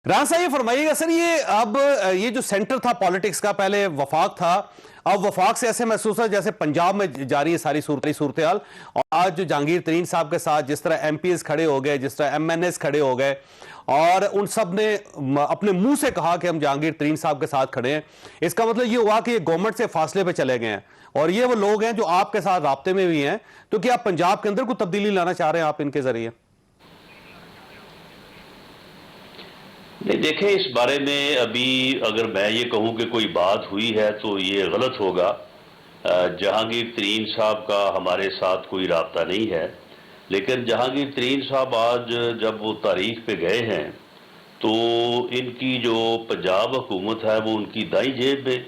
राना साहब ये फरमाइएगा सर, ये अब ये जो सेंटर था पॉलिटिक्स का, पहले वफाक था, अब वफाक से ऐसे महसूस है जैसे पंजाब में जारी है सारी सूरत हाल। और आज जो जहांगीर तरीन साहब के साथ जिस तरह एमपीएस खड़े हो गए, जिस तरह एमएनएस खड़े हो गए, और उन सब ने अपने मुंह से कहा कि हम जहांगीर तरीन साहब के साथ खड़े हैं, इसका मतलब ये हुआ कि ये गवर्नमेंट से फासले पे चले गए हैं। और ये वो लोग हैं जो आपके साथ राब्ते में भी हैं। तो क्या पंजाब के अंदर कोई तब्दीली लाना चाह रहे हैं आप इनके जरिए? नहीं, देखें, इस बारे में अभी अगर मैं ये कहूं कि कोई बात हुई है तो ये गलत होगा। जहांगीर तरीन साहब का हमारे साथ कोई राब्ता नहीं है, लेकिन जहांगीर तरीन साहब आज जब वो तारीख पे गए हैं तो इनकी जो पंजाब हुकूमत है वो उनकी दाई जेब में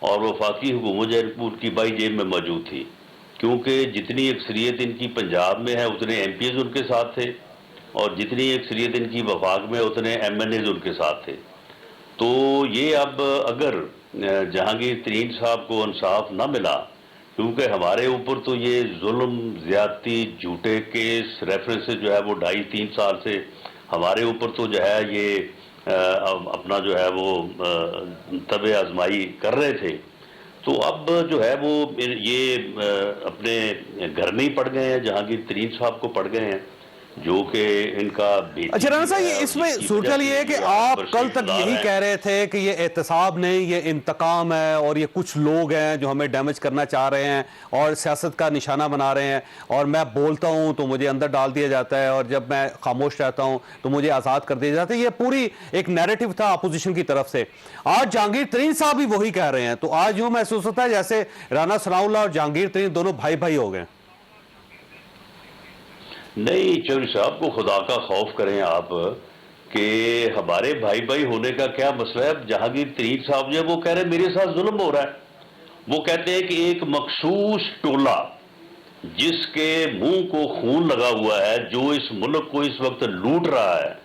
और वफाकी हुकूमत जो उनकी बाई जेब में मौजूद थी, क्योंकि जितनी अक्सरियत इनकी पंजाब में है उतने एमपीएस उनके साथ थे और जितनी अक्सरियत इनकी वफाक में उतने एमएनएज उनके साथ थे। तो ये अब अगर जहांगीर तरीन साहब को इंसाफ न मिला, क्योंकि हमारे ऊपर तो ये जुल्म, ज्यादती, झूठे केस, रेफरेंसेस जो है वो 2.5-3 साल से हमारे ऊपर तो जो है ये अपना जो है वो तबे आजमाई कर रहे थे। तो अब जो है वो ये अपने घर में ही पड़ गए हैं, जहांगीर तरीन साहब को पड़ गए हैं, जो कि इनका अच्छा राना साहब, ये इसमें सूरत ये है कि आप कल तक यही कह रहे थे कि ये एहतसाब नहीं, ये इंतकाम है और ये कुछ लोग हैं जो हमें डैमेज करना चाह रहे हैं और सियासत का निशाना बना रहे हैं, और मैं बोलता हूं तो मुझे अंदर डाल दिया जाता है और जब मैं खामोश रहता हूं तो मुझे आज़ाद कर दिया जाता है। ये पूरी एक नैरेटिव था अपोजिशन की तरफ से। आज जहांगीर तरीन साहब भी वही कह रहे हैं, तो आज यूं महसूस होता है जैसे राना सनाउल्लाह और जहांगीर तरीन दोनों भाई भाई हो गए। नहीं, चौधरी साहब को खुदा का खौफ करें आप कि हमारे भाई भाई होने का क्या मसला है। जहांगीर तरीन साहब जो है वो कह रहे हैं मेरे साथ जुल्म हो रहा है। वो कहते हैं कि एक मखसूस टोला जिसके मुंह को खून लगा हुआ है, जो इस मुल्क को इस वक्त लूट रहा है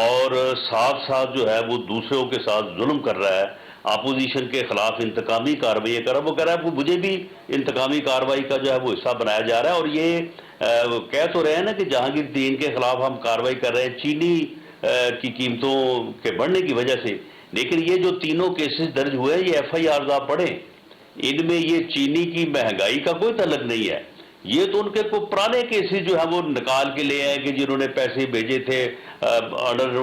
और साथ साथ जो है वो दूसरों के साथ जुल्म कर रहा है, अपोजिशन के खिलाफ इंतकामी कार्रवाई कर रहा है। वो कह रहा है मुझे भी इंतकामी कार्रवाई का जो है वो हिस्सा बनाया जा रहा है। और ये कह तो रहे हैं ना कि जहांगीर तरीन के खिलाफ हम कार्रवाई कर रहे हैं चीनी की कीमतों के बढ़ने की वजह से, लेकिन ये जो तीनों केसेस दर्ज हुए हैं ये FIR आप पढ़ें, इनमें ये चीनी की महंगाई का कोई तल्लुक नहीं है। ये तो उनके को पुराने केसेस जो है वो निकाल के ले आए कि जिन्होंने पैसे भेजे थे, अंडर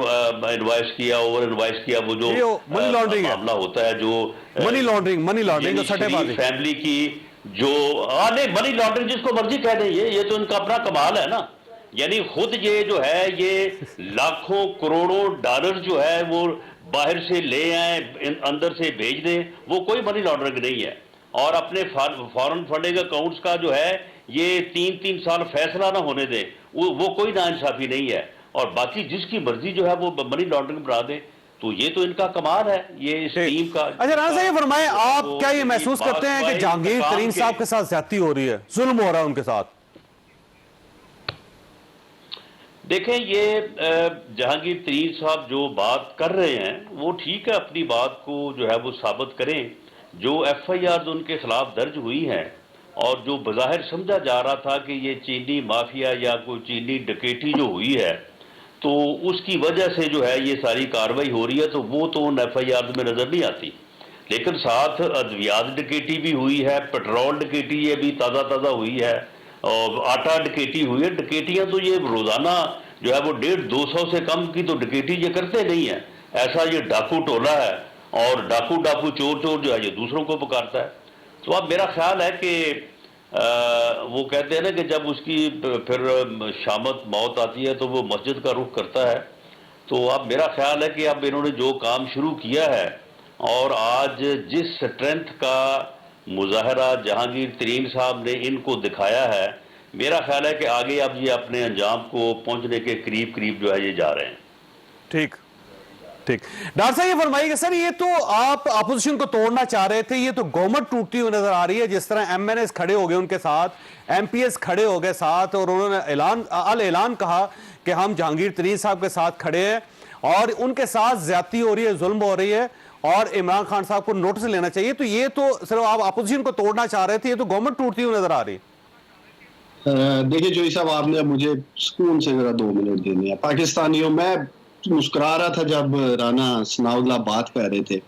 इनवाइस किया, ओवर इनवाइस किया, वो जो मनी लॉन्ड्रिंग मामला होता है, जो मनी लॉन्ड्रिंग फैमिली की जो नहीं, मनी लॉन्ड्रिंग जिसको मर्जी कह दें, ये तो इनका अपना कमाल है ना। यानी खुद ये जो है ये लाखों करोड़ों डॉलर जो है वो बाहर से ले आए, अंदर से भेज दें, वो कोई मनी लॉन्ड्रिंग नहीं है। और अपने फॉरेन फंडिंग अकाउंट्स का जो है ये 3-3 साल फैसला ना होने दें, वो कोई नाइंसाफी नहीं है। और बाकी जिसकी मर्जी जो है वो मनी लॉन्ड्रिंग बना दे, तो ये तो इनका कमाल है ये इस टीम का। अच्छा राना साहब, ये फरमाएं, आप क्या ये महसूस करते हैं कि जहांगीर तरीन साहब के साथ ज्यादती हो रही है, जुल्म हो रहा है उनके साथ? देखें, ये जहांगीर तरीन साहब जो बात कर रहे हैं वो ठीक है, अपनी बात को जो है वो साबित करें। जो FIR उनके खिलाफ दर्ज हुई है और जो बज़ाहिर समझा जा रहा था कि ये चीनी माफिया या कोई चीनी डकैती जो हुई है तो उसकी वजह से जो है ये सारी कार्रवाई हो रही है, तो वो तो उन FIR में नजर नहीं आती। लेकिन साथ अद्वियात डकैती भी हुई है, पेट्रोल डकैती ये भी ताज़ा हुई है, और आटा डकैती हुई है। डकैतियाँ तो ये रोजाना जो है वो 150-200 से कम की तो डकैती ये करते नहीं है। ऐसा ये डाकू टोला है और डाकू चोर जो है ये दूसरों को पुकारता है। तो अब मेरा ख्याल है कि वो कहते हैं ना कि जब उसकी फिर शामत मौत आती है तो वो मस्जिद का रुख करता है। तो अब मेरा ख्याल है कि अब इन्होंने जो काम शुरू किया है और आज जिस स्ट्रेंथ का मुजाहरा जहांगीर तरीन साहब ने इनको दिखाया है, मेरा ख्याल है कि आगे अब ये अपने अंजाम को पहुंचने के करीब जो है ये जा रहे हैं। ठीक। डॉक्टर साहब ये फरमाइएगा सर, ये तो आप अपोजिशन को तोड़ना चाह रहे थे, ये तो गवर्नमेंट टूटती हुई नजर आ रही है। जिस तरह MNS खड़े हो गए उनके साथ, MPS खड़े हो गए साथ, और उन्होंने ऐलान कहा कि हम जहांगीर तरीन साहब के साथ खड़े हैं और उनके साथ ज्यादती हो रही है, जुल्म हो रही है और इमरान खान साहब को नोटिस लेना चाहिए। तो ये तो सिर्फ आप अपोजिशन को तोड़ना चाह रहे थे, ये तो गवर्नमेंट टूटती हुई नजर आ रही है। देखिए जोई साहब, आपने मुझे सुकून से जरा 2 मिनट देने हैं। पाकिस्तानियों, मैं मुस्कुरा रहा था जब राना सनाउल्लाह बात कर रहे थे,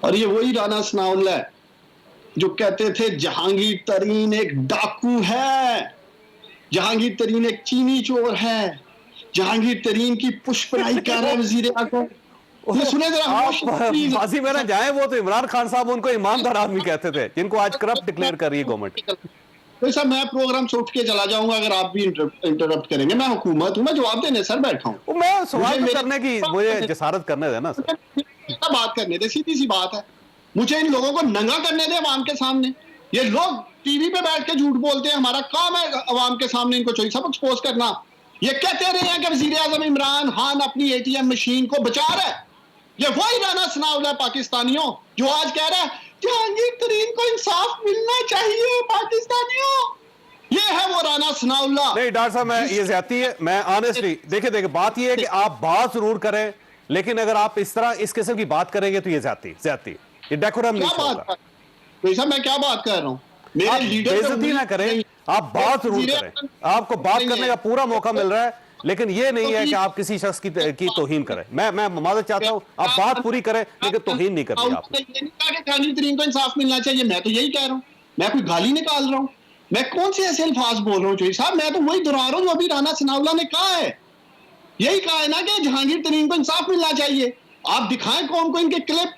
और ये वही राना सनाउल्लाह है जो कहते थे जहांगीर तरीन एक डाकू है, जहांगीर तरीन एक चीनी चोर है, जहांगीर तरीन की पुष्पराई कर रहे वजीर आजम। ये सुने जरा, आप फांसी में ना जाए, वो तो इमरान खान साहब उनको ईमानदार आदमी कहते थे जिनको आज करप्ट डिक्लेयर कर रही है गवर्नमेंट। तो सर मैं प्रोग्राम से उठ के चला जाऊंगा अगर आप भी इंटरप्ट करेंगे। मैं हुकूमत हूं, मैं जवाब देने सर बैठा हूं। मैं सवाल करने की मुझे जसारत करने देना सर, बात करने दे, सीधी सी बात है। मुझे इन लोगों को नंगा करने दे अवाम के सामने। ये लोग टीवी पे बैठ के झूठ बोलते हैं, हमारा काम है अवाम के सामने इनको चोरी सब एक्सपोज करना। ये कहते रहे हैं कि वजीर आजम इमरान खान अपनी एटीएम मशीन को बचा रहा है। ये वही राना सनाउल्लाह पाकिस्तानियों जो आज कह रहा है जहांगीर तरीन को इंसाफ मिलना चाहिए पाकिस्तानियों। ये है वो राना सनाउल्लाह। नहीं डॉक्टर साहब, मैं ये ज्यादती है। मैं ऑनेस्टली देखिए बात ये है कि आप बात जरूर करें, लेकिन अगर आप इस तरह इस किस्म की बात करेंगे तो ये ज्यादती ये डेकोरम नहीं होगा। तो मैं क्या बात कर रहा हूँ, मेरे लीडर बेइज्जती ना करें, आप बात जरूर करें। आपको बात करने का पूरा मौका मिल रहा है, लेकिन ये नहीं है कि आप किसी शख्स की तौहीन करें। मैं माजरत चाहता हूं, आप बात पूरी करें लेकिन तौहीन नहीं करनी आपने। ये नहीं कहा कि जहांगीर तरीन को इंसाफ मिलना चाहिए, मैं तो यही कह रहा हूं। मैं कोई गाली निकाल रहा हूं? मैं कौन से ऐसे अल्फाज बोल रहा हूं चौधरी साहब? मैं तो वही दोहरा रहा हूं जो अभी राना सनाउल्लाह ने कहा है। यही कहा है ना कि जहांगीर तरीन को इंसाफ मिलना चाहिए। आप दिखाएं कौन को इनके क्लिप,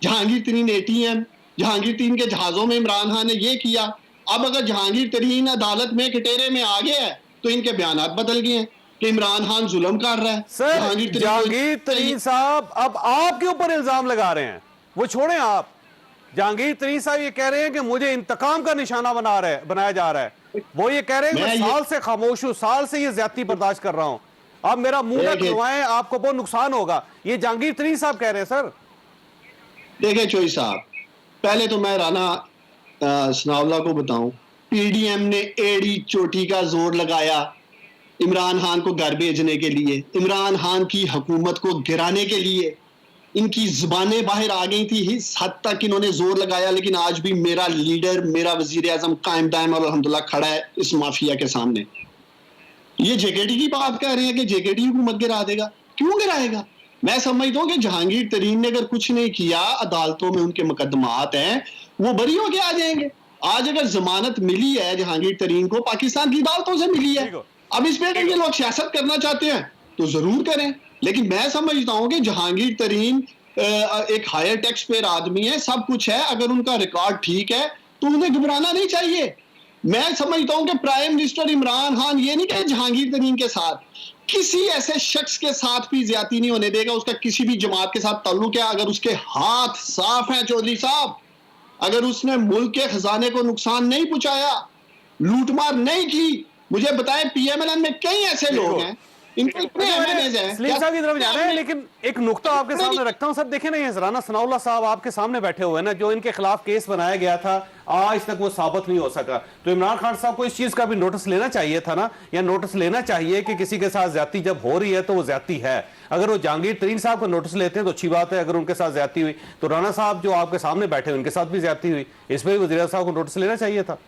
जहांगीर तरीन एटीएम, जहांगीर तरीन के जहाजों में इमरान खान ने ये किया। अब अगर जहांगीर तरीन अदालत में कटेरे में आ गया है तो इनके बयान बदल गए हैं कि इमरान खान जुल्म कर रहा है। सर जहांगीर तरीन साहब अब आपके ऊपर इल्जाम लगा रहे हैं, वो छोड़ें आप। जहांगीर तरीन साहब ये कह रहे हैं कि मुझे इंतकाम का निशाना बनाया जा रहा है। वो ये कह रहे हैं कि साल से खामोश हूं, साल से ये ज्यादती बर्दाश्त कर रहा हूं, आप मेरा मुंह ना खुलवाएं, आपको बहुत नुकसान होगा। ये जहांगीर तरीन साहब कह रहे हैं। सर देखिए चौधरी साहब, पहले तो मैं राना सनाउल्लाह को बताऊं, पीडीएम ने एड़ी चोटी का जोर लगाया इमरान खान को घर भेजने के लिए, इमरान खान की हुकूमत को गिराने के लिए। इनकी जुबानें बाहर आ गई थी, इस हद तक इन्होंने जोर लगाया। लेकिन आज भी मेरा लीडर, मेरा वजीर आजम कायम दायम और अल्हम्दुलिल्लाह खड़ा है इस माफिया के सामने। ये जेकेटी की बात कर रहे हैं कि जेकेटी हुकूमत गिरा देगा, क्यों गिराएगा? मैं समझता हूं कि जहांगीर तरीन ने अगर कुछ नहीं किया, अदालतों में उनके मुकदमात हैं, वो बरी होके आ जाएंगे। आज अगर जमानत मिली है जहांगीर तरीन को, पाकिस्तान की अदालतों से मिली है। अब इस पे ये लोग सियासत करना चाहते हैं तो जरूर करें, लेकिन मैं समझता हूं कि जहांगीर तरीन एक हायर टैक्स पेयर आदमी है, सब कुछ है। अगर उनका रिकॉर्ड ठीक है तो उन्हें घबराना नहीं चाहिए। मैं समझता हूं कि प्राइम मिनिस्टर इमरान खान ये नहीं कहे जहांगीर तरीन के साथ किसी ऐसे शख्स के साथ भी ज्यादती नहीं होने देगा। उसका किसी भी जमात के साथ ताल्लुक है, अगर उसके हाथ साफ हैं चौधरी साहब, अगर उसने मुल्क के खजाने को नुकसान नहीं पहुंचाया, लूटमार नहीं की। मुझे बताएं पीएमएलएन में कई ऐसे लोग हैं, इनके इतने एमएनएज हैं। सलीम साहब की तरफ जा रहे हैं, लेकिन एक नुक्ता आपके सामने रखता हूं। सर देखें ना, ये राना सनाउल्लाह साहब आपके सामने बैठे हुए हैं ना, जो इनके खिलाफ केस बनाया गया था, आज तक वो साबित नहीं हो सका। तो इमरान खान साहब को इस चीज का भी नोटिस लेना चाहिए था ना, या नोटिस लेना चाहिए कि किसी के साथ ज्यादती जब हो रही है तो वो ज्यादती है। अगर वो जहांगीर तरीन साहब को नोटिस लेते हैं तो अच्छी बात है, अगर उनके साथ ज्यादती हुई तो राना साहब जो आपके सामने बैठे उनके साथ भी ज्यादती हुई, इस पर भी वज़ीर साहब को नोटिस लेना चाहिए था।